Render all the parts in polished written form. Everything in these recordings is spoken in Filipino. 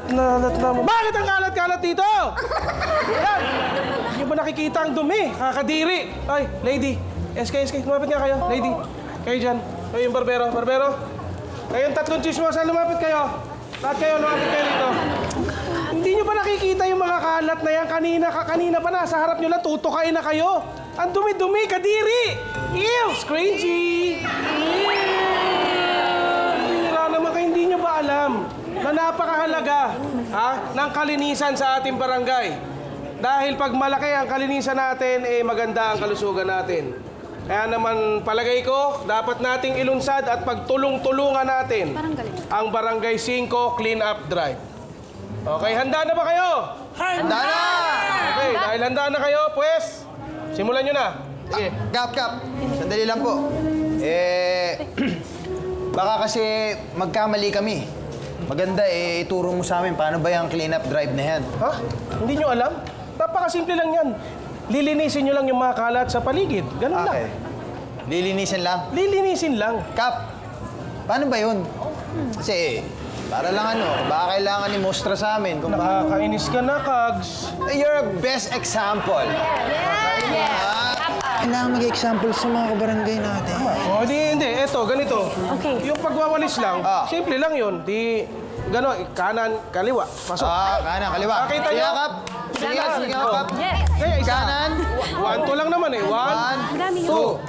kalat na. Bakit ang kalat-kalat dito? Yan! Hindi ba nakikita ang dumi? Kakadiri. Ay, lady. SK. Lumapit nga kayo. Lady. Kayo dyan. Kayo yung barbero. Kayong tatlong chismosa, lumapit kayo. Lahat kayo, lumapit kayo dito. Hindi nyo ba nakikita yung mga kalat na yan? Kanina pa nasa harap nyo lang, tutukain na kayo. Ang dumi-dumi, kadiri! Ew! Scringy! Bira naman kayo, hindi nyo ba alam na napakahalaga ng kalinisan sa ating barangay? Dahil pag malaki ang kalinisan natin, maganda ang kalusugan natin. Kaya naman palagay ko, dapat nating ilunsad at pagtulong-tulungan natin ang Barangay 5 Clean Up Drive. Okay, handa na ba kayo? Handa na! Okay, dahil handa na kayo, pues, simulan nyo na. Sige. Kap. Sandali lang po. Baka kasi magkamali kami. Maganda ituro mo sa amin paano ba yung clean up drive na yan. Ha? Hindi nyo alam? Napakasimple lang yan. Lilinisin nyo lang yung mga kalat sa paligid. Ganun lang. Lilinisin lang? Lilinisin lang. Kap, paano ba yun? Kasi, para lang baka kailangan i-mostra sa amin. Kung Nakakainis ka na, Kags. You're a best example. Kailangan mag-example sa mga kabarangay natin. O, hindi. Eto, ganito. Okay. Yung pagwawalis lang, simple lang yun. Gano'n, kanan, kaliwa. Pasok. Kanan, kaliwa. Nakita Sige, niyo? Kap. Sige, Kap. Yes. Kaya isa. Kanan. 1, 2 lang naman eh. 1, 2. Doon,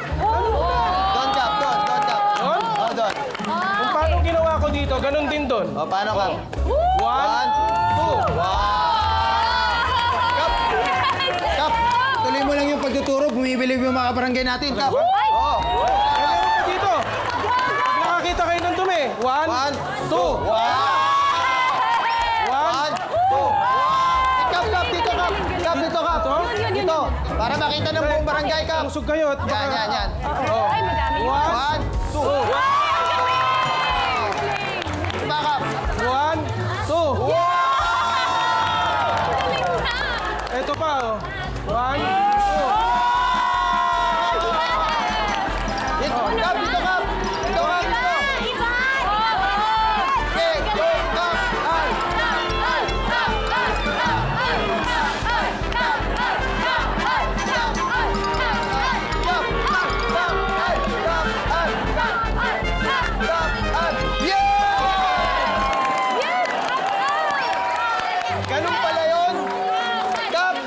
Kap. Doon. Doon? Doon. Kung paano ginawa ko dito, ganun din doon. Paano, Kap? 1, 2. Kap, tuloy mo lang yung pagtuturo. Bumibilib yung mga barangay natin, Kap. Oo. Kailangan ko dito. Pag nakakita kayo ng dumi. 1, 2. 1, 2. Kap, dito, Kap. Kap, dito, Kap. Dito. Para makita ng buong barangay, Kap. Usog kayo at baka... Yan. Ay, madami yun. 1, 2. Diba, Kap? 1, 2. Ito pa, oh. 1, 2. Kap, dito, Kap. Dito, Kap. Dito. Okay, Kap. Ganun pala yun? Kap,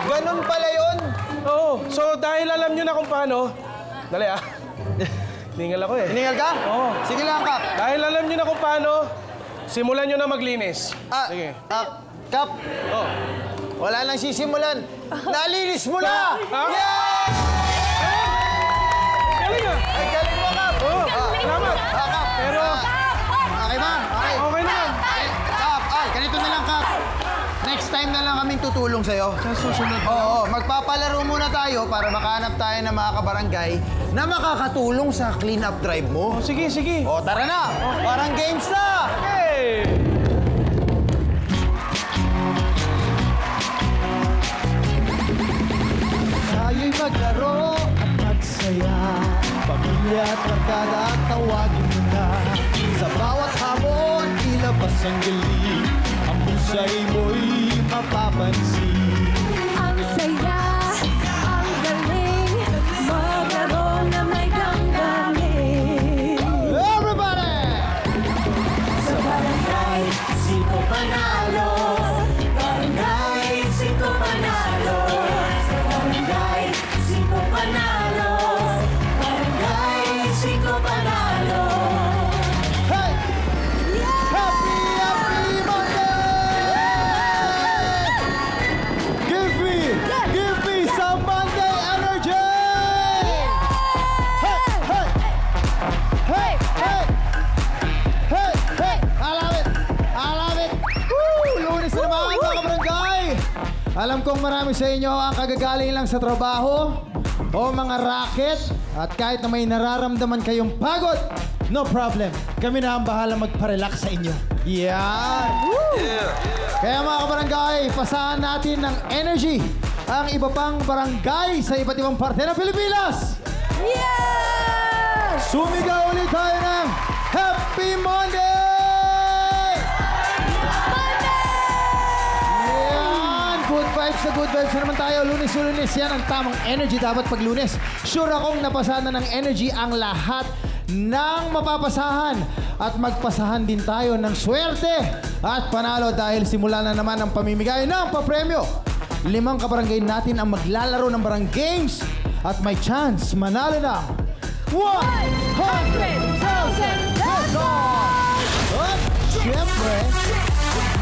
ganun pala yun? Oo. So, dahil alam nyo na kung paano... Dali, ah. Ningal ako eh. Hiningal ka? Oo. Sige lang, Kap. Dahil alam nyo na kung paano, simulan nyo na maglinis. Sige. Kap, Oh. wala nang sisimulan. Nalinis mo na! Ha? Yeah! Galing ah. Ay, galing mo, Kap! Oo. Salamat. Kap! Pero... Okay ba? Okay. Okay naman. Kap, ganito na lang, Kap. Next time na lang kaming tutulong sa'yo. Sa susunod. Oo, magpapalaro muna tayo para makahanap tayo ng mga kabarangay na makakatulong sa clean up drive mo. Oh, sige. O, tara na! Parang games na! Hey! Tayo'y maglaro at magsaya. Pamilya at barkada at tawagin mo na. Sa bawat hamon, ilabas ang galing. Ang busay mo'y mapapansin. Ang saya, ang galing, maglaro na may ganggaling. Everybody! Sa barangay, 5 panalo. Barangay, 5 panalo. Sa barangay, 5 panalo. Barangay, 5 panalo. Hey! Happy Monday! Give me some Monday energy! Hey! I love it! Woo! Lunes na naman, mga kabarangay! Alam kong marami sa inyo ang kagagaling lang sa trabaho o mga racket at kahit na may nararamdaman kayong pagod, no problem. Kami na ang bahala magpa-relax sa inyo. Yan! Kaya mga kabarangay, pasahan natin ng energy ang iba pang barangay sa iba't ibang parte ng Pilipinas! Yes! Sumigaw ulit tayo ng Happy Monday! good vibes na good vibes na naman tayo. Lunes to Lunes, yan ang tamang energy dapat pag Lunes. Sure akong napasahan na ng energy ang lahat ng mapapasahan. At magpasahan din tayo ng swerte at panalo dahil simula na naman ang pamimigay ng papremyo. 5 kabarangay natin ang maglalaro ng barang games at may chance manalo ng 100,000 pesos! At syempre,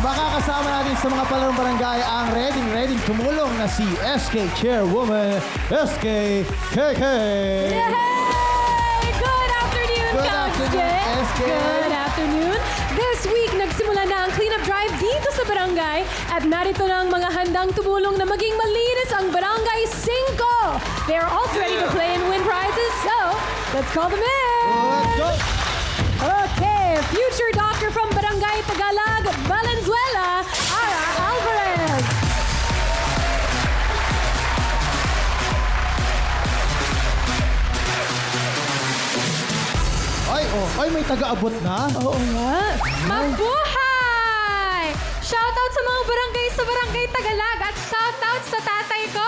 makakasama natin sa mga palarong barangay ang ready tumulong na si SK Chairwoman, SK KK. Yay! Good afternoon, Good Coach afternoon, Jen. SK. Good afternoon. This week, nagsimula na ang cleanup drive dito sa barangay at narito na ang mga handang tumulong na maging malinis ang Barangay 5. They are also ready to play and win prizes, so let's call them in. Let's go! Okay, future doctor from Barangay Tagalog, Valenzuela, Ara Alvarez. Ay, may taga-abot na. Oo nga. Mabuhay! Shoutout sa mga barangay sa Barangay Tagalog at shoutout sa tatay ko.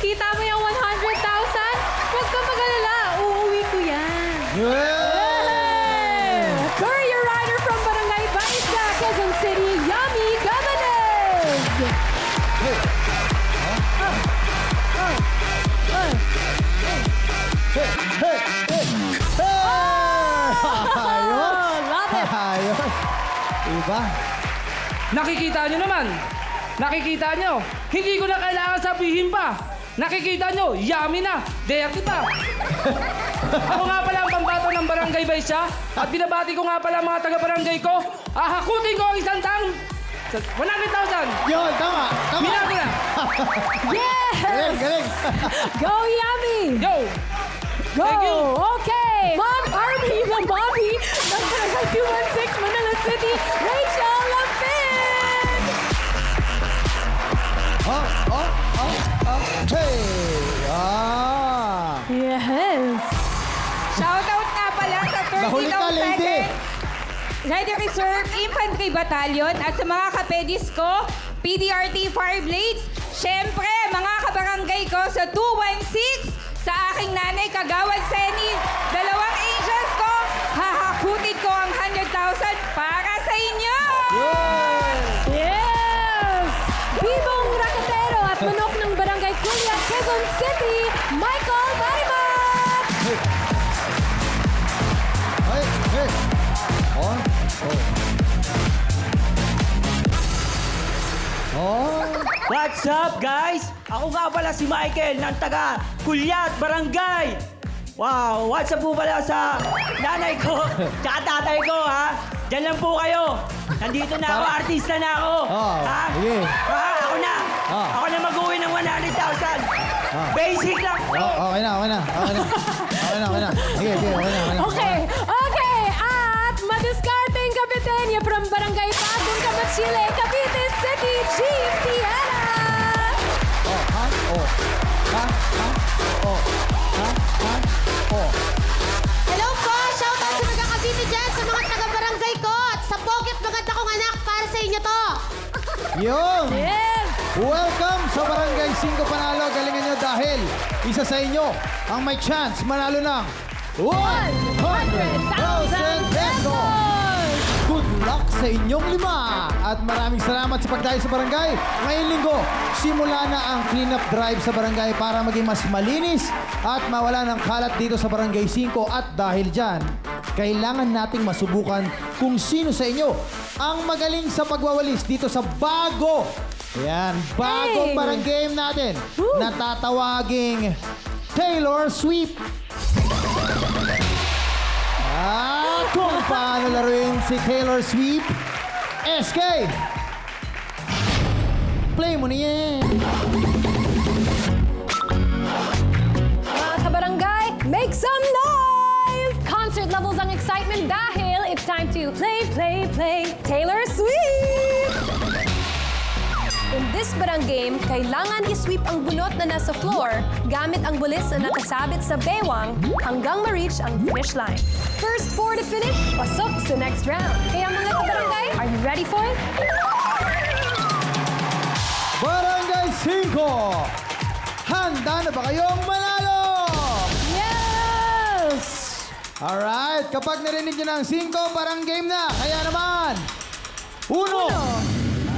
Kita mo yung 100,000? Huwag ka mag-alala. Uuwi ko yan. Yeah! Courier rider from Barangay Baisa, Quezon City, Yami Gabanes. Ayos! Love it. Ayos! Iba? Nakikita nyo naman. Nakikita nyo. Hindi ko na kailangan sabihin pa. Nakikita nyo, yummy na. Dare kita. Ako nga pala ang pambato ng Barangay Baisa at binabati ko nga pala ang mga taga-barangay ko. Hakutin ko ang isang taong 100,000. Yun, tama! Tama! Minago na. Yes! Galing, galing! Go, Yami! Yo! Go! Thank you. Okay! Mom Army ng Bobby ng Barangay 216, Manila City, Rachel Lapin! Hey! Ah! Yes! Shoutout nga pala sa Nahuli ka, lady! 32nd Radio Reserve Infantry Battalion at sa mga kapedis ko, PDRT Fire Blades, syempre, mga kabarangay ko sa 216, sa aking nanay Kagawad Seni, 2 angels ko, hahakutin ko ang 100,000 para sa inyo! Yes! Bibong Rakatero at manok ng Barangay Kuya, Quezon City, Michael Marimat! Hey! Hey! Oh! Oh! What's up, guys? Ako nga pala si Michael ng taga Kulyat Barangay. Wow, what's up po pala sa nanay ko, tsaka tatay ko, ha? Diyan lang po kayo. Nandito na ako, artista na ako. Oh, Ha? sige. Ha? Ako na. Oh. Ako na mag-uwi ng 100,000. Basic lang. Okay na. Sige, okay na. Okay, okay, at madiskarteng kapitenya from Barangay Pasong Camachile, Cavite City, Jeep Tiara! Hello po! Shoutout sa mga Cavite dyan, sa mga taga-barangay ko at sa pocket maganda kong anak para sa inyo to! Yun! Yes! Welcome sa Barangay 5 Panalo. Galingan nyo dahil isa sa inyo ang may chance manalo ng 100,000 pesos! Good luck sa inyong 5! At maraming salamat sa pagdayo sa barangay. Ngayong linggo, simula na ang cleanup drive sa barangay para maging mas malinis at mawala ng kalat dito sa Barangay 5. At dahil dyan, kailangan nating masubukan kung sino sa inyo ang magaling sa pagwawalis dito sa bagong Hey! barang game natin Woo! na tatawaging Taylor Swift. Kung paano laruin si Taylor Swift, SK, play mo na yan. Mga kabarangay, make some noise! Concert levels ang excitement dahil it's time to play Taylor Swift! In this barang game, kailangan i-sweep ang bunot na nasa floor gamit ang bulis na nakasabit sa baywang hanggang ma-reach ang finish line. First four to finish, pasok sa next round. Kaya mga kabarangay, are you ready for it? Barangay 5. Handa na ba kayong manalo? Yes! Alright, kapag narinig nyo ng 5, parang game na. Kaya naman, 1, 2,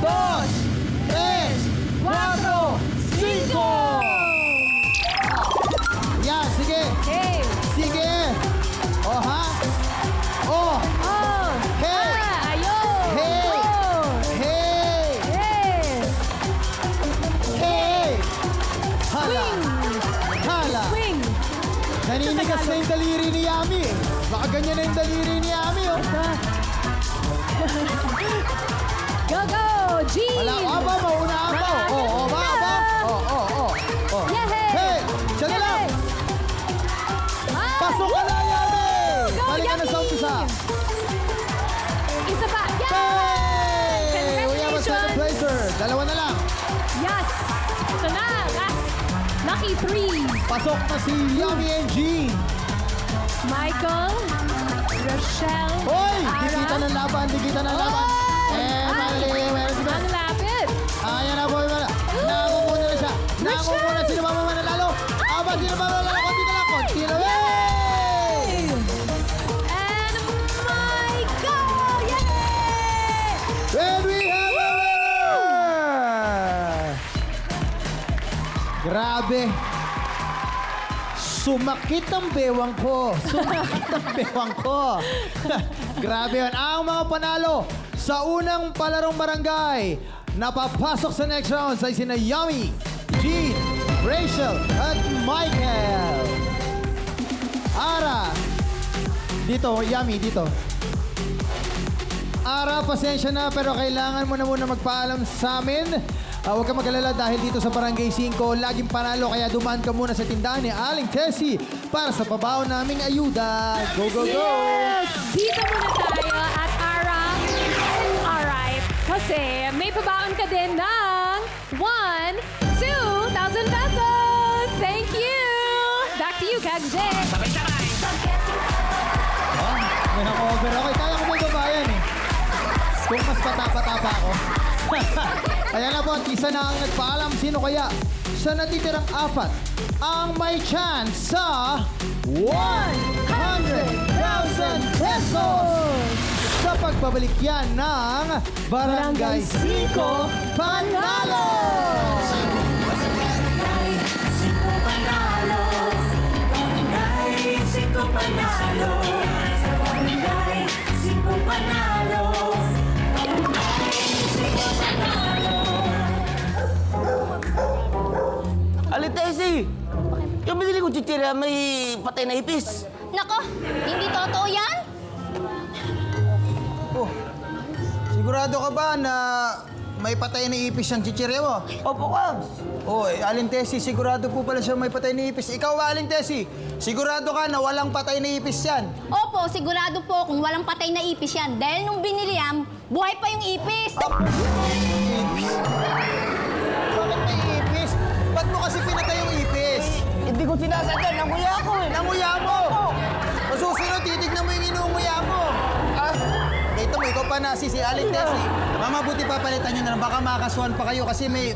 3, 4, 5! Yan, sige. Okay. Sige. Oh, ha? Oh. Oh! Hey! Ayun! Hey! Oh! Hey! Hey! Hey! Hala! Hala! Swing! Naninigas na yung daliri ni Yami. Baka ganyan na yung daliri ni Yami, oh. Go, go! Jean! Wala ka ba? Mauna ako. Oh, ba? Oh. Yeah! Hey! Siya na lang! Ay! Pasok ka na, Yami! Go, Balik ka na sa Yami! umpisa. Isa pa! Yes! Hey! We have a second Congratulations! placer. Dalawa na lang. Yes! Ito na! Last! Lucky 3! Pasok na si Yami and Jean. Michael, Rochelle, Hoy! Ara. Dikita ng laban, dikita ng laban. Mali. Meron si Ang lapit! Ayan na po, nakakumuna na siya. Nakakumuna, sino ba mananalo? Aba, sino ba mananalo? Konti na lang, konti na. Yay! And Michael! Yay! And we have a winner! Grabe. Sumakit ang bewang ko. Sumakit ang bewang ko. Grabe yun. Ang mga panalo sa unang palarong barangay napapasok sa next round sa sina Yami, Jean, Rachel, at Michael. Ara. Dito, Yami, dito. Ara, pasensya na pero kailangan mo na muna magpaalam sa amin. Huwag ka mag-alala dahil dito sa Barangay 5, laging panalo kaya dumaan ka muna sa tindahan ni Aling Tessie para sa pabaon naming ayuda. Go, go, go! Yes! Dito muna tayo at Ara. Alright. Kasi may pabaon ka din ng 1,000, 2,000 pesos! Thank you! Back to you, Kagze. May naka-over ako. Kaya ko may babayan eh. Kung mas patapa-tapa ako. Kaya na po, at isa na ang nagpaalam. Sino kaya sa natitirang 4 ang may chance sa 100,000 pesos sa pagbabalik yan ng Barangay 5 Panalo! Alitesi! Yung binili ko chichirya may patay na ipis. Nako, hindi totoo yan? Oh, sigurado ka ba na may patay na ipis ang chichirya mo? Opo, Kabs. Oh, Aling Tessie, sigurado po pala siya may patay na ipis. Ikaw ba, Aling Tessie? Sigurado ka na walang patay na ipis yan? Opo, sigurado po kung walang patay na ipis yan. Dahil nung binili yan, buhay pa yung ipis. Ipis? Bakit may ipis? Ba't mo kasi pinatay yung ipis? Hindi ko sinasadya. Nanguya ako eh. Nanguya mo! Masusunod, titignan mo yung inunguya mo. Dito mo, ikaw pa na si Aling Tessie. Mama, buti papalitan nyo na lang. Baka makakasuhan pa kayo kasi may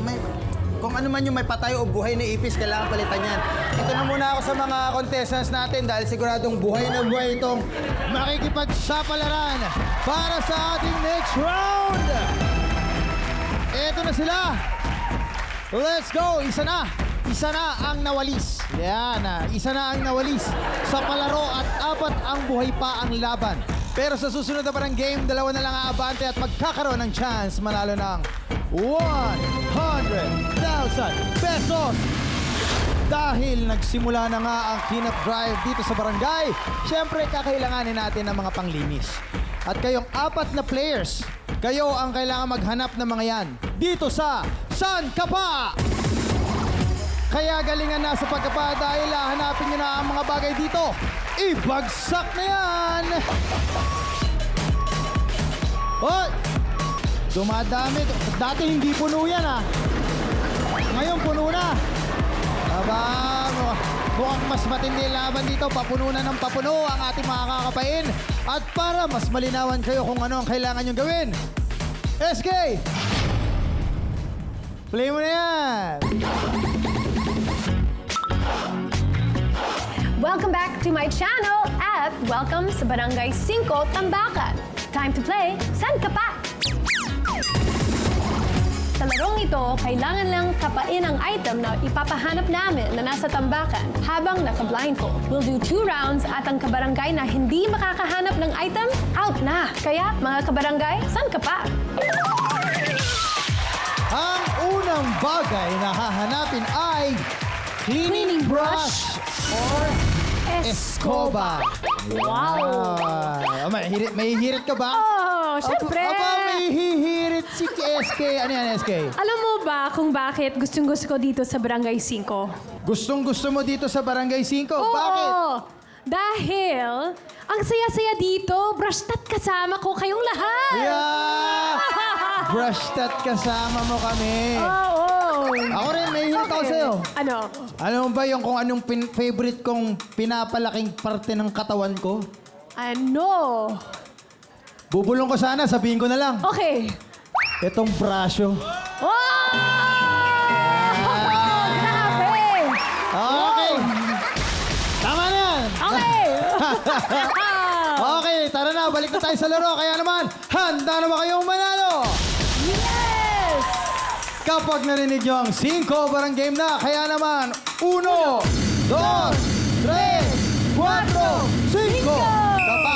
kung ano man yung may patay o buhay na ipis, kailangan palitan yan. Ito na muna ako sa mga contestants natin dahil siguradong buhay na buhay itong makikipagsapalaran para sa ating next round. Ito na sila. Let's go! Isa na ang nawalis. Yan isa na ang nawalis sa palaro at 4 ang buhay pa ang laban. Pero sa susunod na parang game, 2 na lang aabante at magkakaroon ng chance manalo ng 100,000 pesos. Dahil nagsimula na nga ang cleanup drive dito sa barangay, syempre kakailanganin natin ng mga panglinis. At kayong 4 na players, kayo ang kailangan maghanap ng mga yan dito sa San Kapa! Kaya galingan na sa pagkapa dahil hanapin nyo na ang mga bagay dito. Ibagsak na yan! Hoy! Dumadami. Dati hindi puno yan Ngayon puno na. Aba, mukhang mas matindi laban dito. Papuno na ng papuno ang ating mga kakapain. At para mas malinawan kayo kung ano ang kailangan nyong gawin. SK! Play mo na yan. Welcome back to my channel at welcome sa Barangay 5 Tambakan. Time to play, San Ka Pa? Sa larong ito, kailangan lang kapain ang item na ipapahanap namin na nasa tambakan habang naka-blindfold. We'll do 2 rounds at ang kabarangay na hindi makakahanap ng item, out na. Kaya, mga kabarangay, San Ka Pa? Ang unang bagay na hahanapin ay cleaning brush or escoba. Wow! May hirit ka ba? Oh, syempre! Aba, may hihirit si SK. Ano yan, SK? Alam mo ba kung bakit gustong-gusto ko dito sa Barangay 5? Gustong-gusto mo dito sa Barangay 5? Bakit? Oo! Dahil, ang saya-saya dito, brush tat kasama ko kayong lahat! Yeah! Brush tat kasama mo kami. Oo! Ako rin, may hirit ako sa'yo. Ano? Alam mo ba yung kung anong favorite kong pinapalaking parte ng katawan ko? Ano? Bubulong ko sana, sabihin ko na lang. Okay. Itong brasyo. Wow! Grabe! Okay. Tama na yan. Okay! Okay, tara na. Balik na tayo sa laro. Kaya naman, handa na ba kayong manalo? Yes! Kapag narinig nyo ang 5 barang game na, kaya naman, 1, 2, 3, 4, 5. Kapa,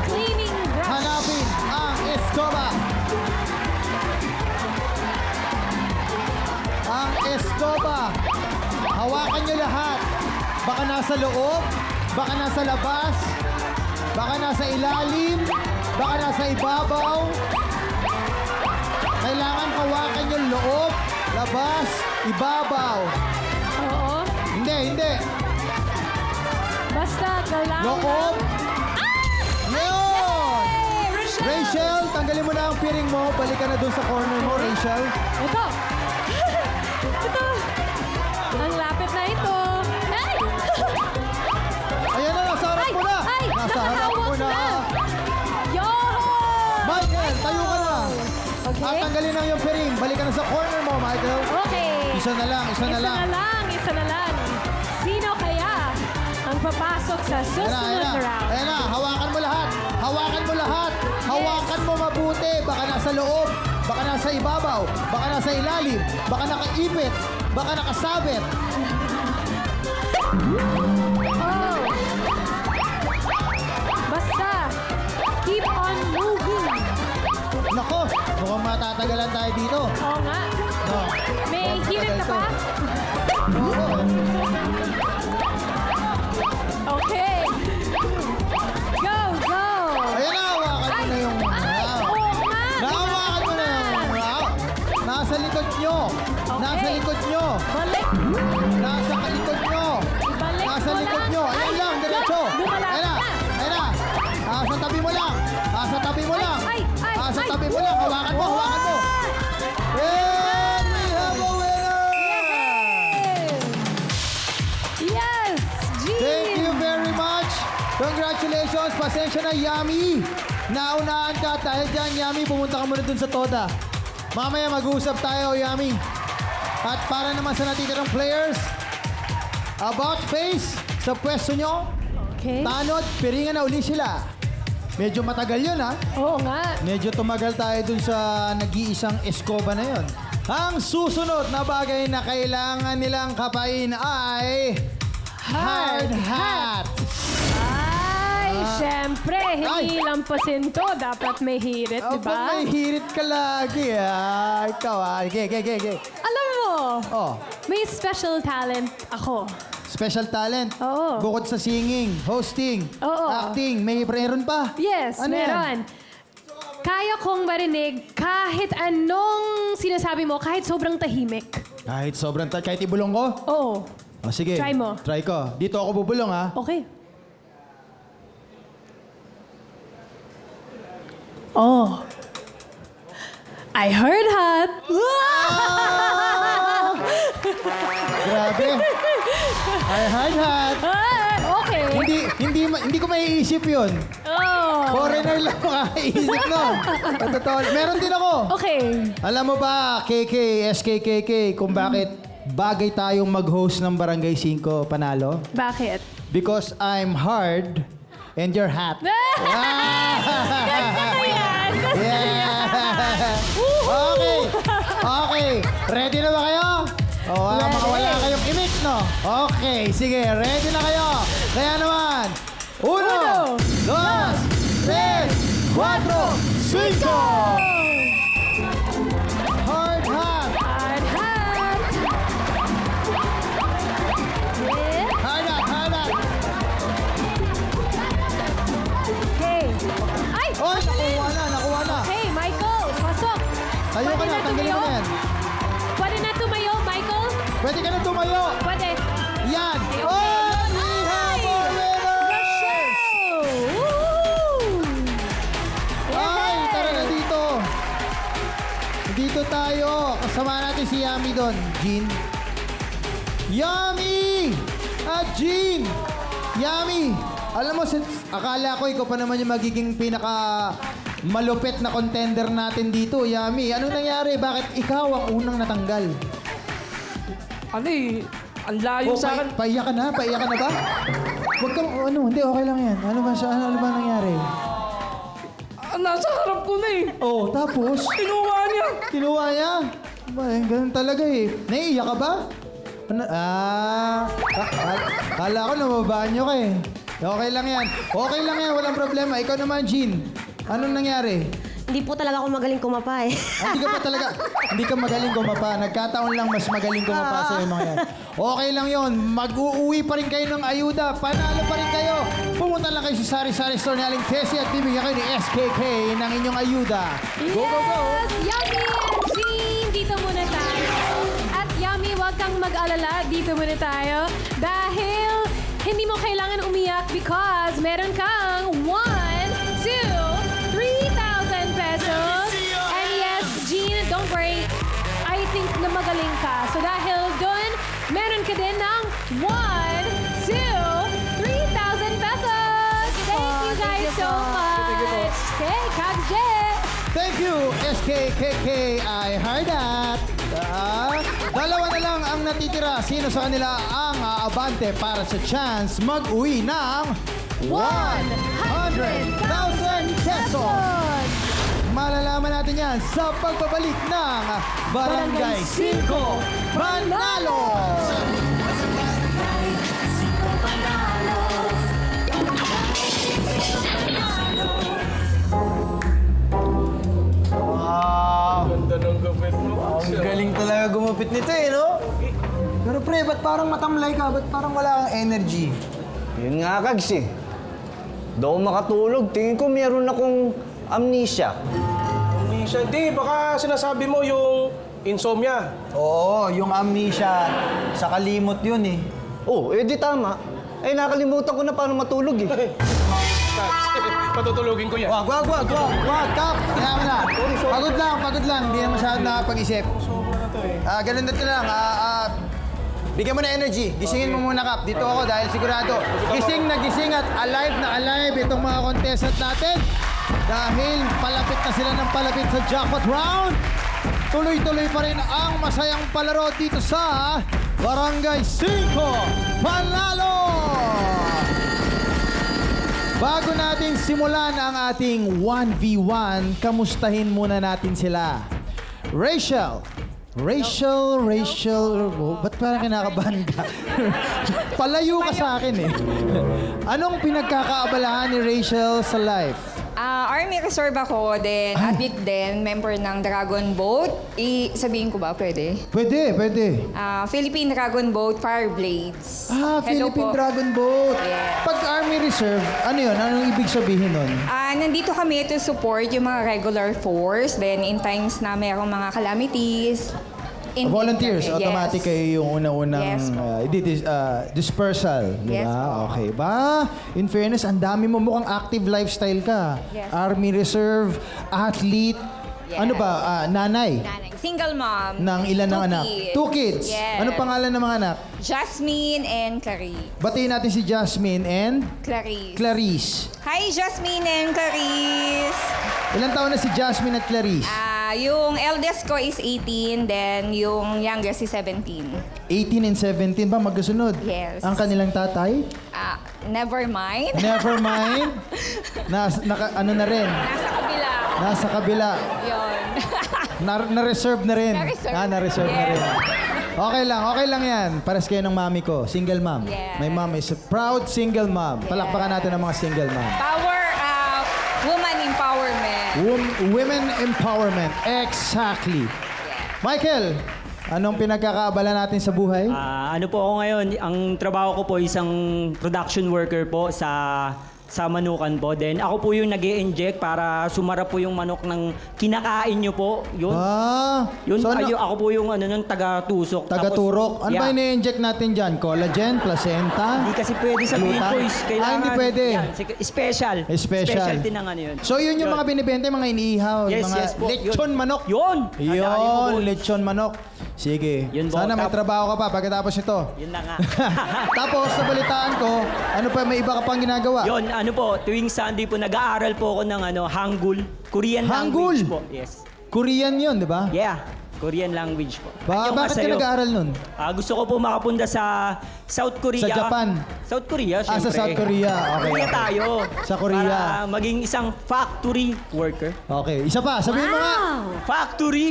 Cleaning brush. hanapin ang escoba. Ang escoba. Hawakan nyo lahat. Baka nasa loob, baka nasa labas, baka nasa ilalim, baka nasa ibabaw. Kailangan hawakan yung loob, labas, ibabaw. Oo. Hindi. Basta kailangan... Loob. Ngayon! Hey, Rochelle! Rachel, tanggalin mo na ang piring mo. Balik ka na dun sa corner mo, Rachel. Ito! Ito! Ang lapit na ito! Ay! Ayan na, nasa harap mo na. Ay! Nasa harap Nakahawak mo na. Yo! Michael, tayo ka na. Okay. At tanggalin na yung piring. Balik ka na sa corner mo, Michael. Okay. Isa na lang, isa na lang. Isa na lang. Sino kaya ang papasok sa susunod na round? Ayan na, hawakan mo lahat. Hawakan mo lahat. Hawakan mo mabuti. Baka nasa loob, baka nasa ibabaw, baka nasa ilalim, baka nakaipit, baka nakasabit. Oh! Basta, keep on moving. Nako, mukhang matatagalan tayo dito. Oo nga. No. May Mukhang hirit ka matagal pa? to. Oo. Okay. Go, go! Ayan na, hawakan mo na yung... Ay! Oo nga! Nahawakan mo na yung... Nasa likod nyo. Okay. Nasa likod nyo. Balik! Nasa likod nyo. Ibalik Nasa mo likod lang. nyo. Ayan Ay, lang, diretso. lumalapit Ayan na. na. Ayan na. Sa tabi mo lang. Sa tabi mo lang. Ay, ay, Sa ay. tabi mo lang. Hawakan mo, hawakan mo. And we have a winner! Yes! Jean! Thank you very much. Congratulations. Pasensya na, Yami. Naunahan ka. Dahil dyan, Yami, pumunta ka muna dun sa Toda. Mamaya mag-uusap tayo, Yami. At para naman sa natitirang players, about face sa pwesto nyo, Okay. tanod, piringan na uli sila. Medyo matagal yun, ha? Oo nga. Medyo tumagal tayo dun sa nag-iisang escoba na yun. Ang susunod na bagay na kailangan nilang kapain ay hard hat. Ay, syempre, hindi lampasin to. Dapat may hirit, di Ba't ba? may hirit ka lagi, ha? Ikaw, ha? Ge. Alam mo, Oh, may special talent ako. special talent. Oo. Bukod sa singing, hosting, Oo. acting, may meron pa. Yes, Ano yan? meron. Kaya kong marinig kahit anong sinasabi mo, kahit sobrang tahimik. Kahit sobrang kahit ibulong ko? Oo. Oh, sige. Try mo. Try ko. Dito ako bubulong, ha? Okay. Oh. I heard hat. Grabe. I heard hat. Ah, okay. Hindi ko maiisip yun. Oh. Foreigner lang makakaisip nun. Totoo. Meron din ako. Okay. Alam mo ba, SKKK, kung bakit bagay tayong mag-host ng Barangay 5 Panalo? Bakit? Because I'm hard and you're hot. Ayan. Okay. Okay. Ready na ba kayo? Mga wala kayong imik, no? Okay. Sige, ready na kayo. Kaya naman, 1, 2, 3, 4, 5! Hard hat! Hard hat. Yeah. Hard hat! Hard hat! Okay. Ay! Oh, nakuha na. Hey, Michael, pasok. Tayo ka na, tanggalin mo na yan. Pwede na tumayo, Michael? Pwede ka na tumayo. Pwede. Yan. Okay. Oh, we have a winner! Ay, tara na dito. Dito tayo. Kasama natin si Yami doon. Jean. Yami! At Jean! Yami! Alam mo, akala ko ikaw pa naman yung magiging pinaka malupit na contender natin dito, Yami. Anong nangyari? Bakit ikaw ang unang natanggal? Ano eh, ang layo sa akin. Paiyak ka na? Paiyak ka na ba? Huwag kang, hindi, okay lang yan. Ano ba nangyari? Nasa harap ko na eh. Oh, tapos? Kinuha niya. Kinuha niya? Ganun talaga eh. Naiiyak ka ba? Kala ko namabaan nyo ka eh. Okay lang yan. Okay lang yan, walang problema. Ikaw naman, Jean. Anong nangyari? Hindi po talaga ako magaling kumapa eh. Hindi ka pa talaga, hindi ka magaling kumapa. Nagkataon lang mas magaling kumapa sa mga yan. Okay lang yon. Mag-uuwi pa rin kayo ng ayuda. Panalo pa rin kayo. Pumunta lang kayo sa Sari-Sari Store ni Aling Tessie at bibigyan kayo ni SKK ng inyong ayuda. Go, go, go! Yes! Yummy and Jean, dito muna tayo. At Yummy, huwag kang mag-alala. Dito muna tayo. Dahil hindi mo kailangan umiyak because meron kang 1, 2, 3,000 pesos. And yes, Jean, don't worry. I think na magaling ka. So dahil doon, meron ka din ng 1, 2, 3,000 pesos. Thank you guys so much. Okay, Kags J. Thank you, SKKK. I heard that. Dalawa na lang ang natitira. Sino sa kanila ang aabante para sa chance mag-uwi ng 100,000 pesos? Malalaman natin yan sa pagbabalik ng Barangay 5 Manalo! Ganda ng gupit mo. Ang galing talaga gumupit nito eh, no? Pero pre, ba't parang matamlay ka? Ba't parang wala kang energy? Yun nga, Kags eh. Daw makatulog. Tingin ko meron akong amnesia. Amnesia, hindi. Baka sinasabi mo yung insomnia. Oo, yung amnesia sa kalimot yun eh. Oh, di tama. Eh, nakalimutan ko na paano matulog eh. Patutulugin ko yan. Wag, Kap! Kaya mo na. Pagod lang. Hindi na masyadong nakapag-isip. Ganun na ito lang. Bigyan mo na energy. Gisingin mo muna, Kap. Dito ako dahil sigurado. Gising na gising at alive na alive itong mga contestant natin. Dahil palapit na sila ng palapit sa jackpot round. Tuloy-tuloy pa rin ang masayang palaro dito sa Barangay 5 Panalo! Bago natin simulan ang ating 1v1, kamustahin muna natin sila. Rachel, ba't parang kinakabahan ka? Palayo ka sa akin eh. Anong pinagkakaabalahan ni Rachel sa life? Army Reserve ako, then adik din, member ng Dragon Boat. Sabihin ko ba, pwede? Pwede. Philippine Dragon Boat Fireblades. Hello Philippine po. Dragon Boat. Yes. Pag Army Reserve, ano yun? Anong ibig sabihin nun? Nandito kami to support yung mga regular force, then in times na mayroong mga calamities. Volunteers, Yes. automatic kayo yung unang-unang Yes po. dispersal. Di Yes ba? po. Okay. In fairness, ang dami mo mukhang active lifestyle ka. Yes. Army Reserve, athlete, Yes. Ano ba? Nanay? Nanay. Single mom. Ng ilan ng anak? 2 kids. Yes. Ano pangalan ng mga anak? Jasmine and Clarice. Batiin natin si Jasmine and Clarice. Clarice. Hi, Jasmine and Clarice. Ilang taon na si Jasmine at Clarice? Yung eldest ko is 18, then yung youngest is 17. 18 and 17 ba magkasunod? Yes. Ang kanilang tatay? Never mind. Never mind. Ano na rin? Nasa kabila. Nasa kabila. Yun. Na-reserve na rin. Na-reserve. Na-reserve na Yes. rin. Okay lang yan. Pares kayo ng mami ko. Single mom. Yes. My mom is a proud single mom. Palakpakan natin ang mga single mom. Woman empowerment. Women empowerment. Exactly. Michael, anong pinagkakaabala natin sa buhay? Ano po ako ngayon, ang trabaho ko po isang production worker po sa manukan po. Then ako po yung nag-i-inject para sumarap po yung manok ng kinakain nyo po. Yun. Yun, So, ako po yung taga-tusok. Taga-turok. Ano ba Yeah. ini-inject natin dyan? Collagen, placenta? Hindi kasi pwede sa Glutan? boys. Kailangan, hindi pwede. Yan, special. Special. Specialty ng ano yun. So yun yung mga binibenta, yung mga iniihaw, Yes, mga yes po. lechon manok. Yun! Nadali mo po. Yun, lechon manok. Sige. Yun po. Sana may trabaho ka pa pagkatapos ito. Yun na nga. Tapos, nabalitaan ko, ano pa, may iba ka pang ginagawa? Yun, ano po, tuwing Sunday po, nag-aaral po ako ng Hangul. Korean Hangul? language po. Yes. Korean yun, di ba? Yeah, Korean language po. Anyo Bakit ka sa'yo? nag-aaral nun? Gusto ko po makapunta sa South Korea. Sa Japan? South Korea, syempre. Sa South Korea. Okay. Korea tayo. Sa Korea. Para maging isang factory worker. Okay, isa pa, sabihin mo nga. Factory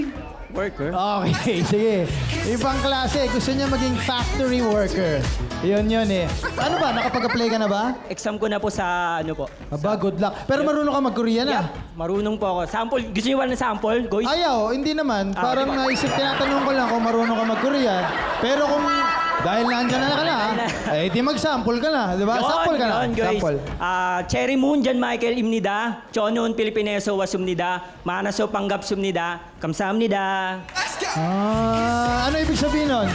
worker. Okay, sige. Ibang klase, gusto niya maging factory worker. Yun eh. Ano ba, nakapag-apply ka na ba? Exam ko na po sa ano po. Aba, good luck. Pero marunong ka mag-Korean Yeah, marunong po ako. Sample, gusto niyo ba ng sample? Guys? Ayaw, hindi naman. Parang diba? naisip, tinatanong ko lang kung marunong ka mag-Korean. Pero kung dahil nandyan na ka na, eh di mag-sample ka na. Di ba? Sample ka na. Yun, guys. Sample. Cherry Moon, Jan Michael Imnida. Chonon Pilipineso Wasumnida. Manaso Panggap Sumnida. Kamsamnida. Ano ibig sabihin nun?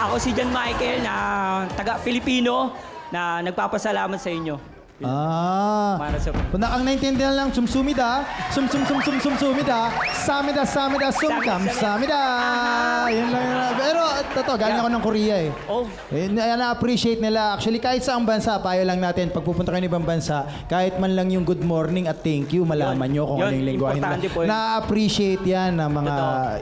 Ako si Jan Michael na taga-Pilipino na nagpapasalamat sa inyo. Manaso. Kung ang naintindihan lang, sumsumida, sumsumida, samida, sumkamsamida. Yun lang yun. Pero, totoo, galing ako ng Korea eh. Oh. Na-appreciate nila. Actually, kahit saang bansa, payo lang natin, pag pupunta kayo ng ibang bansa, kahit man lang yung good morning at thank you, malaman nyo kung ano yung lingwahe nila. Importante po yun. Na-appreciate yan ng mga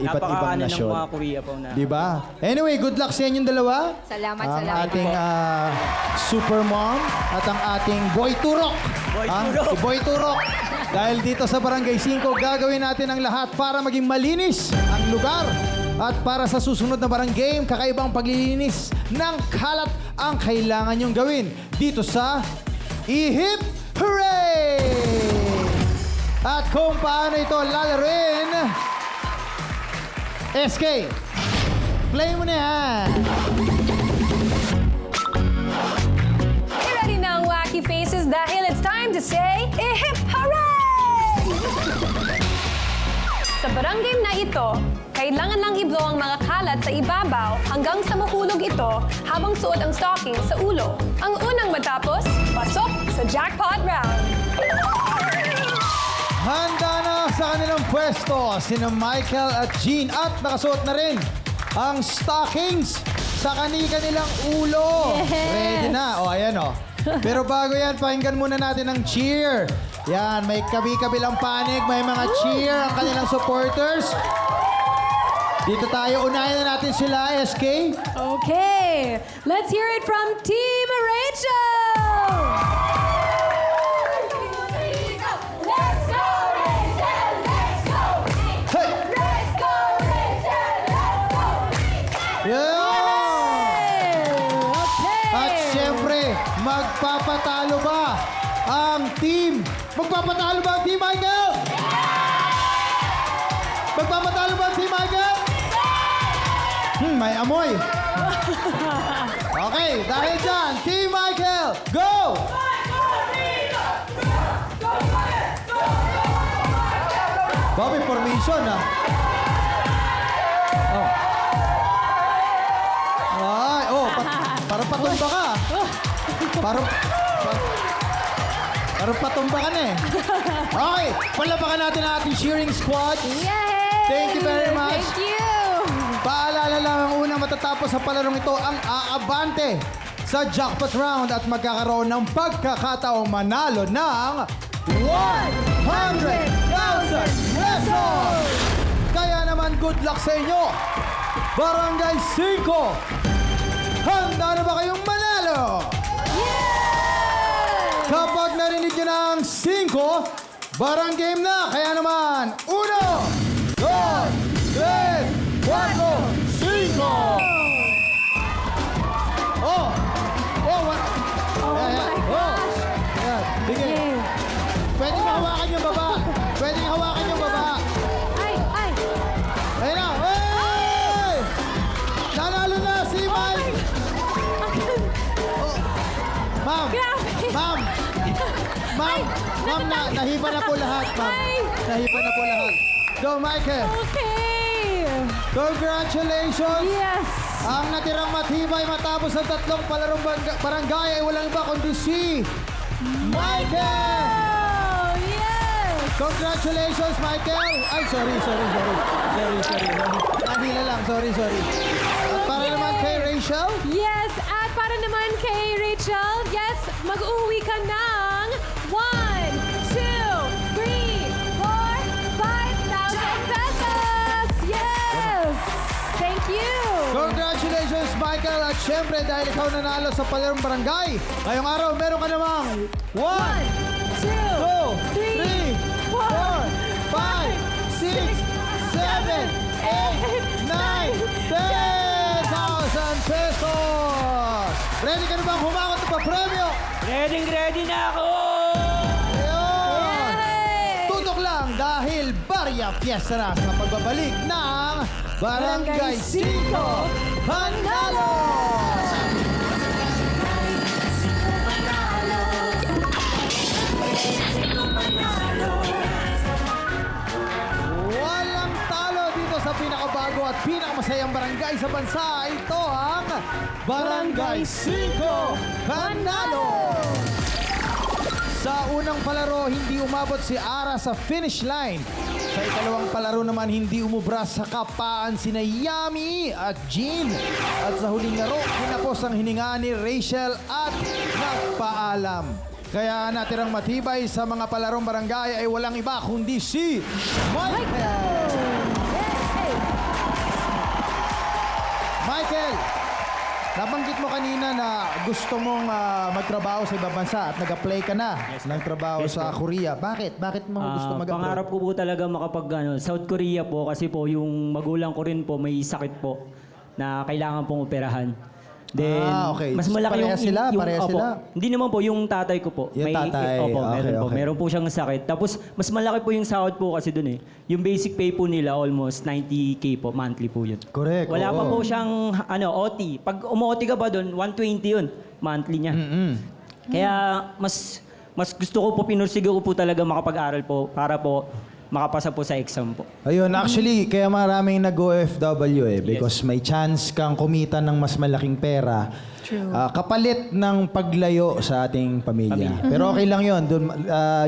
iba't ibang nasyon. ng mga Korea po na. Diba? Anyway, good luck sa inyong dalawa. Salamat, Ang salamat ating po. super mom at ang ating boy turok. Boy Ah, Turok. si Boy Turok. Dahil dito sa Barangay 5, gagawin natin ang lahat para maging malinis ang lugar. At para sa susunod na barang game, kakaibang paglilinis ng kalat ang kailangan nyong gawin dito sa Ihip Hooray! At kung paano ito lalaroin, SK, play mo na yan! Ready na ang wacky faces dahil it's time to say, Ihip Hooray! Sa barang game na ito, kailangan lang i-blow ang mga kalat sa ibabaw hanggang sa mahulog ito habang suot ang stocking sa ulo. Ang unang matapos, pasok sa jackpot round. Handa na sa kanilang pwesto sina Michael at Jean at nakasuot na rin ang stockings sa kanilang ulo. Yes. Ready na. O, ayan o. Pero bago yan, pakinggan muna natin ang cheer. Yan, may kabi-kabilang panig, may mga cheer ang kanilang supporters. Dito tayo, unahin na natin sila, SK. Okay, let's hear it from Team Rachel! Let's go, Rachel! Let's go! Hey! Let's go, Rachel! Let's go! Yeah! Okay! At syempre, magpapatalo ba ang team? Magpapatalo ba ang team, Michael? Magpapatalo ba ang team, Michael? May amoy. Okay, dahil dyan, Team Michael, go! Bobby, formation, ah. Oh. Ay, oh, parang patumba ka. Parang patumba ka na eh. Okay, palapakan natin ang ating cheering squad. Yay! Thank you very much. Thank you. Paalala lang ang unang matatapos sa palarong ito ang aabante sa jackpot round at magkakaroon ng pagkakataong manalo ng 100,000 pesos! Kaya naman good luck sa inyo! Barangay 5! Handa na ba kayong manalo? Kapag narinig nyo ng 5, barang game na! Kaya naman, 1, 2, 3, 4, 5! Oh! Oh! my gosh. Ayan, sige. Pwede mo hawakan yung baba. Pwede mo hawakan yung baba. Ay, ay. Ayun na. Hey! Nanalo na si Mike. Oh. Ma'am. Grabe. Ma'am. Ma'am. Ma'am, nahiba na po lahat, ma'am. Ay. Nahiba na po lahat. Go, Michael. Okay. Congratulations. Yes. Ang natirang matibay matapos ang tatlong palarong barangay ay walang iba kundi si Michael! Oh, yes. Congratulations, Michael! Ay, sorry. Nahila lang, sorry. At para naman kay Rachel, Yes, at para naman kay Rachel, yes, mag-uwi ka ng 1, 2, 3, 4, 5,000 pesos! Yes! Thank you! congratulations, Michael! At syempre, dahil ikaw nanalo sa palarong barangay, ngayong araw, meron ka namang 1, 2, 2, 3, 4, 5, 6, 7, 8, 9, 10,000 pesos! Ready ka na bang humakot ng pa-premyo? Ready na ako! Ayun! Tutok lang dahil Barya Fiesta na sa pagbabalik ng Barangay 5 Panalo! Walang talo dito sa pinakabago at pinakamasayang barangay sa bansa. Ito ang Barangay 5 Panalo! Sa unang palaro, hindi umabot si Ara sa finish line. Sa ikalawang palaro naman, hindi umubra sa kapaan sina Yami at Jean. At sa huling laro, kinapos ang hininga ni Rachel at nagpaalam. Kaya natirang matibay sa mga palarong barangay ay walang iba kundi si Michael! Michael! Nabanggit mo kanina na gusto mong magtrabaho sa ibang bansa at nag-apply ka na ng trabaho sa Korea. Bakit? Bakit mo gusto mag-apply? Pangarap ko po talaga makapag South Korea po kasi po yung magulang ko rin po may sakit po na kailangan pong operahan. Then, okay. mas malaki Parehas sila? Parehas opo. sila? Hindi naman po, yung tatay ko po. Yung tatay. Opo, Okay, meron po. okay. Meron po siyang sakit. Tapos, mas malaki po yung sahod po kasi dun eh. Yung basic pay po nila, almost 90K po, monthly po yun. Correct. Wala pa oo. po siyang OT. Pag umu-OT ka pa dun, 120 yun, monthly niya. Kaya, mas gusto ko po, pinursigo ko po talaga makapag-aral po para po makapasa po sa exam po. Ayun, actually, kaya maraming nag-OFW because may chance kang kumita ng mas malaking pera. True. Kapalit ng paglayo sa ating pamilya. Pero okay lang yun.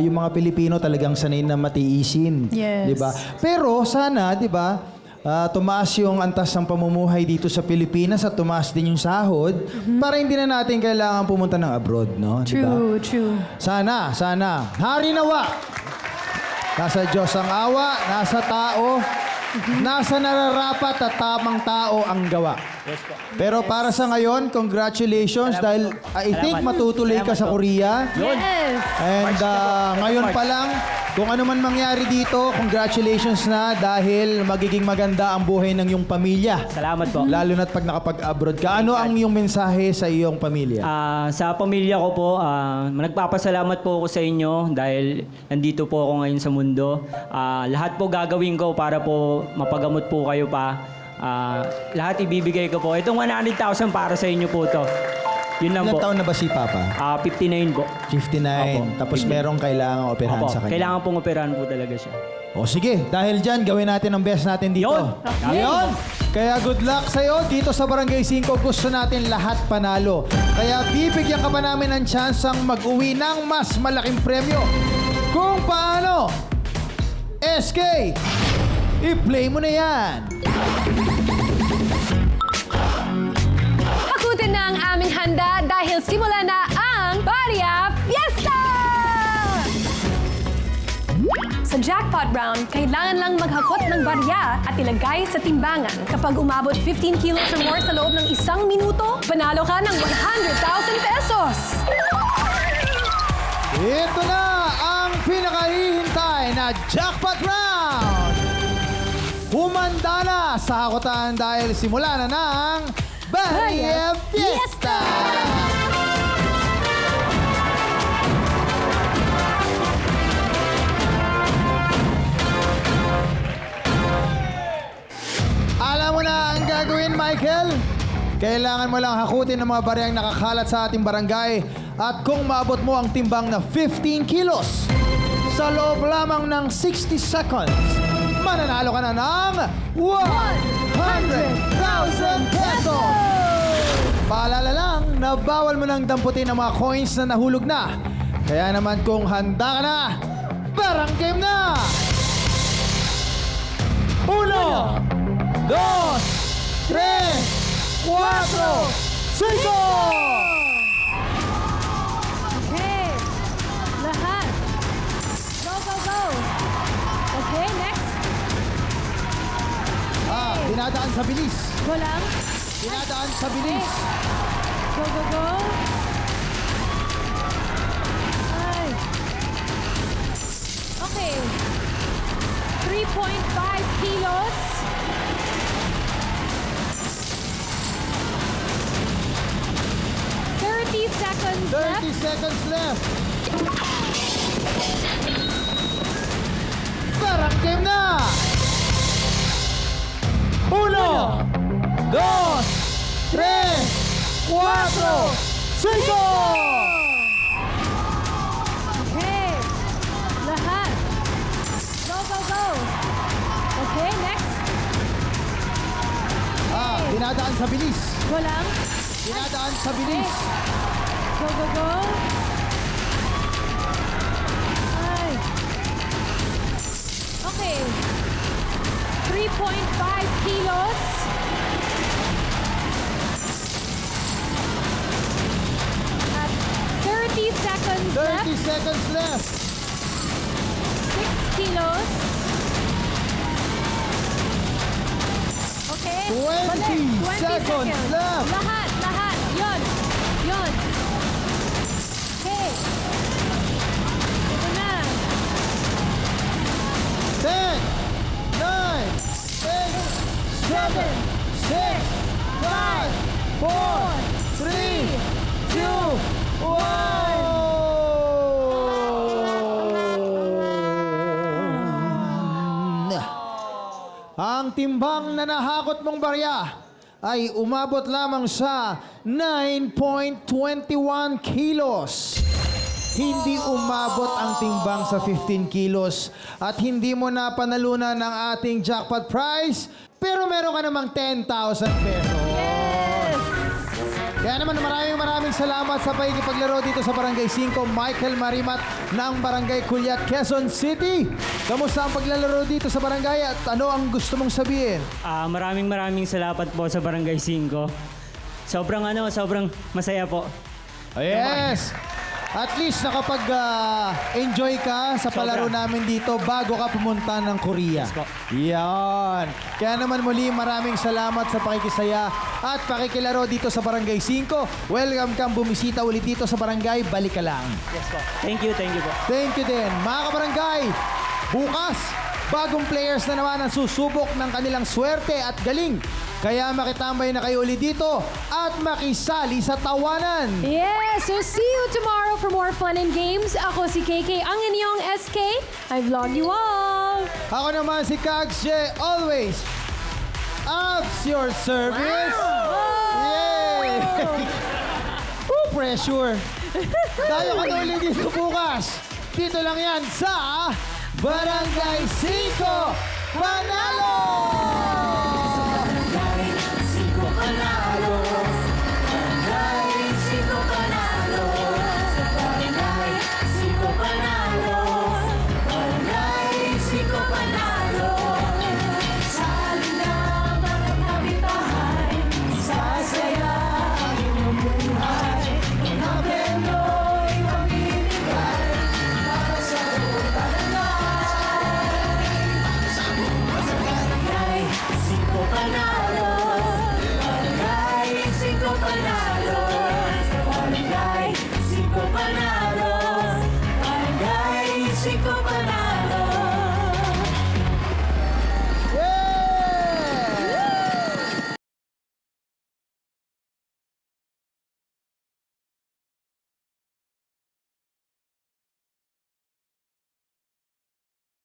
Yung mga Pilipino talagang sanay na matiisin. Yes. Diba? Pero sana, di ba, tumaas yung antas ng pamumuhay dito sa Pilipinas at tumaas din yung sahod para hindi na natin kailangan pumunta ng abroad, no? Diba? True. Sana. Hari nawa! Nasa Diyos ang awa, nasa tao, nasa nararapat at tamang tao ang gawa. Pero para sa ngayon, congratulations dahil I think matutuloy ka sa Korea. Yes. And ngayon pa lang, kung ano man mangyari dito, congratulations na dahil magiging maganda ang buhay ng iyong pamilya. Salamat po. Lalo na't pag nakapag-abroad ka. Ano ang iyong mensahe sa iyong pamilya? Sa pamilya ko po, nagpapasalamat po ako sa inyo dahil nandito po ako ngayon sa mundo. Lahat po gagawin ko para po mapagamot po kayo pa. Lahat ibibigay ko po. Itong 100,000 para sa inyo po to. Yun lang Ilang po. taon na ba si Papa? 59 po. 59. Opo. Tapos merong kailangan operahan Opo, sa kanya. kailangan pong operahan po talaga siya. O sige, dahil dyan, gawin natin ang best natin dito. Yun! Yun! Kaya good luck sa'yo. Dito sa Barangay 5, gusto natin lahat panalo. Kaya bibigyan ka pa namin ng chance ang mag-uwi ng mas malaking premyo. Kung paano, SK, I-play mo na yan. Hakutin na ang aming handa dahil simula na ang Barya Fiesta! Sa jackpot round, kailangan lang maghakot ng barya at ilagay sa timbangan. Kapag umabot 15 kilos or more sa loob ng 1 minuto, panalo ka ng 100,000 pesos! Ito na ang pinakahihintay na jackpot round! Humanda na sa hakutan dahil simula na ng Barya Fiesta! Alam mo na ang gagawin, Michael? Kailangan mo lang hakutin ang mga baryang nakakalat sa ating barangay at kung maabot mo ang timbang na 15 kilos sa loob lamang ng 60 seconds, mananalo ka na ng 100,000 pesos! Paalala lang na bawal mo nang damputin ang mga coins na nahulog na. Kaya naman kung handa ka na, barang game na! 1, 2, 3, 4, 5! Okay. Lahat. Go, go, go. Okay, next. Dinadaan sa bilis. Go lang. Dinadaan sa bilis. Go, go, go. Ay. Okay. 3.5 kilos. Seconds 30 left. seconds left. Barang game na! 1, 2, 3, 4, 5! Okay. Lahat. Go, go, go. Okay, next. Dinadaan sa bilis. Go lang. Dinadaan sa bilis. Go, go, go. Ay. Okay. 3.5 kilos. At 30 seconds 30 left. seconds left. 6 kilos. Okay. 20 Balik. seconds left. Lahat, lahat. Yun. Yun. Okay. Ito na. 10, 9, 8, 7, 6, 5, 4, 3, 2, 1! Ang timbang na nahakot mong barya ay umabot lamang sa 9.21 kilos. Hindi umabot ang timbang sa 15 kilos at hindi mo na panalunan ng ating jackpot prize, pero meron ka namang 10,000 pesos. Yes! Kaya naman maraming salamat sa pakikipaglaro dito sa Barangay 5, Michael Marimat ng Barangay Culiat, Quezon City. Kamusta ang paglalaro dito sa barangay at ano ang gusto mong sabihin? Maraming salamat po sa Barangay 5. Sobrang masaya po. Yes! At least nakapag-enjoy ka sa palaro namin dito bago ka pumunta ng Korea. Yes po. Yan. Kaya naman muli maraming salamat sa pakikisaya at pakikilaro dito sa Barangay 5. Welcome kang bumisita ulit dito sa barangay. Balik ka lang. Yes po. Thank you po. Thank you din. Mga kabarangay, bukas, bagong players na naman ang susubok ng kanilang swerte at galing. Kaya makitambay na kayo ulit dito at makisali sa tawanan. Yes, so see you tomorrow for more fun and games. Ako si KK, ang inyong SK. I vlog you all. Ako naman si Kags J. Always. Abs your service. Yay! Pressure. Tayo ka na ulit dito bukas. Dito lang yan sa Barangay 5 Panalo!